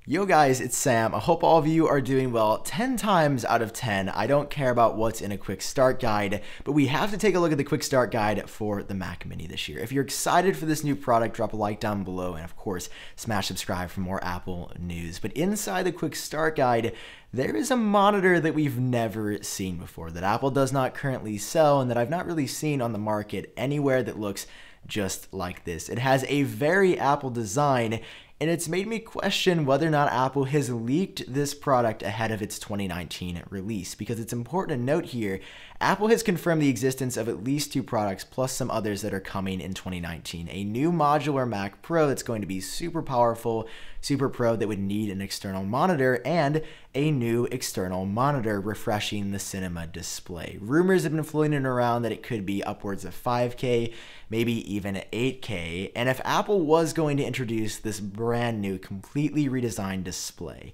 Yo guys, it's Sam. I hope all of you are doing well. 10 times out of 10, I don't care about what's in a quick start guide, but we have to take a look at the quick start guide for the Mac Mini this year. If you're excited for this new product, drop a like down below and of course, smash subscribe for more Apple news. But inside the quick start guide, there is a monitor that we've never seen before, that Apple does not currently sell and that I've not really seen on the market anywhere that looks just like this. It has a very Apple design, and it's made me question whether or not Apple has leaked this product ahead of its 2019 release, because it's important to note here, Apple has confirmed the existence of at least 2 products plus some others that are coming in 2019. A new modular Mac Pro that's going to be super powerful, super pro that would need an external monitor, and a new external monitor refreshing the cinema display. Rumors have been floating around that it could be upwards of 5K, maybe even 8K, and if Apple was going to introduce this brand new, completely redesigned display,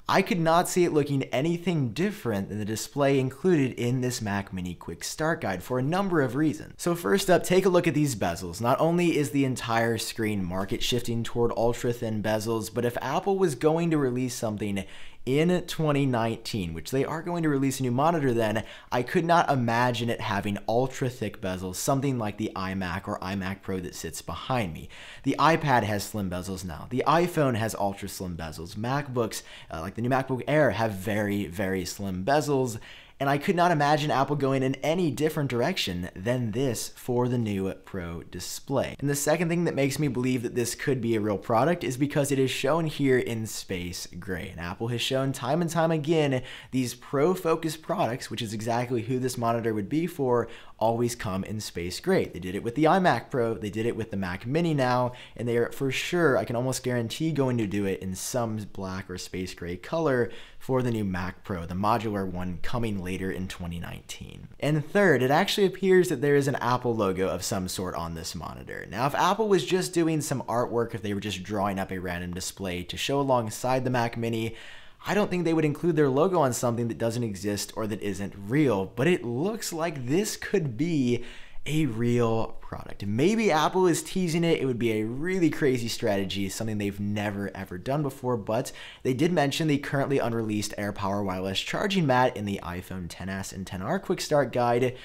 I could not see it looking anything different than the display included in this Mac Mini Quick Start Guide for a number of reasons. So first up, take a look at these bezels. Not only is the entire screen market shifting toward ultra-thin bezels, but if Apple was going to release something in 2019, which they are going to release a new monitor then, I could not imagine it having ultra-thick bezels, something like the iMac or iMac Pro that sits behind me. The iPad has slim bezels now. The iPhone has ultra-slim bezels. MacBooks, like the new MacBook Air, have very, very slim bezels. And I could not imagine Apple going in any different direction than this for the new Pro display. And the second thing that makes me believe that this could be a real product is because it is shown here in space gray. And Apple has shown time and time again these Pro-focused products, which is exactly who this monitor would be for, always come in space gray. They did it with the iMac Pro, they did it with the Mac Mini now, and they are for sure, I can almost guarantee, going to do it in some black or space gray color for the new Mac Pro, the modular one coming later in 2019. And third, it actually appears that there is an Apple logo of some sort on this monitor. Now, if Apple was just doing some artwork, if they were just drawing up a random display to show alongside the Mac Mini, I don't think they would include their logo on something that doesn't exist or that isn't real, but it looks like this could be a real product. Maybe Apple is teasing it. It would be a really crazy strategy, something they've never ever done before, but they did mention the currently unreleased AirPower wireless charging mat in the iPhone XS and XR Quick Start Guide.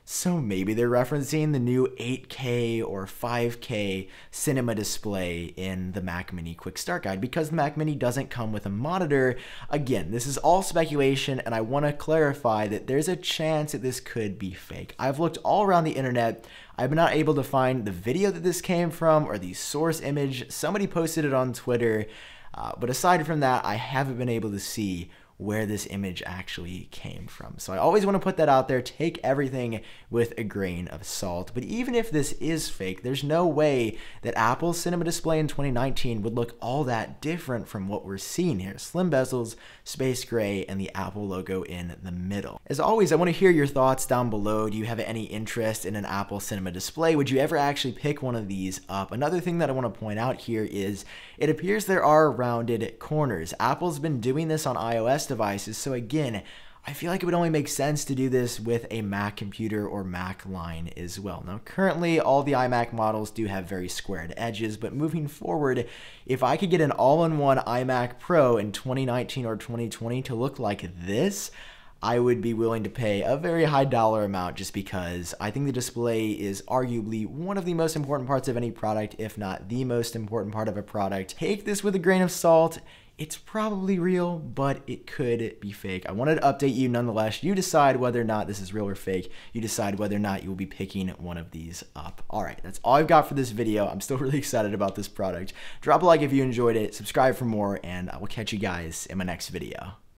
So maybe they're referencing the new 8K or 5K cinema display in the Mac Mini Quick Start Guide, because the Mac Mini doesn't come with a monitor. Again, this is all speculation, and I want to clarify that there's a chance that this could be fake. I've looked all around the internet. I've been not able to find the video that this came from or the source image. Somebody posted it on Twitter, but aside from that, I haven't been able to see where this image actually came from. So I always want to put that out there. Take everything with a grain of salt. But even if this is fake, there's no way that Apple's cinema display in 2019 would look all that different from what we're seeing here. Slim bezels, space gray, and the Apple logo in the middle. As always, I want to hear your thoughts down below. Do you have any interest in an Apple cinema display? Would you ever actually pick one of these up? Another thing that I want to point out here is it appears there are rounded corners. Apple's been doing this on iOS devices, so again, I feel like it would only make sense to do this with a Mac computer or Mac line as well. Now, currently, all the iMac models do have very squared edges, but moving forward, if I could get an all-in-one iMac Pro in 2019 or 2020 to look like this, I would be willing to pay a very high dollar amount, just because I think the display is arguably one of the most important parts of any product, if not the most important part of a product. Take this with a grain of salt. It's probably real, but it could be fake. I wanted to update you nonetheless. You decide whether or not this is real or fake. You decide whether or not you will be picking one of these up. All right, that's all I've got for this video. I'm still really excited about this product. Drop a like if you enjoyed it, subscribe for more, and I will catch you guys in my next video.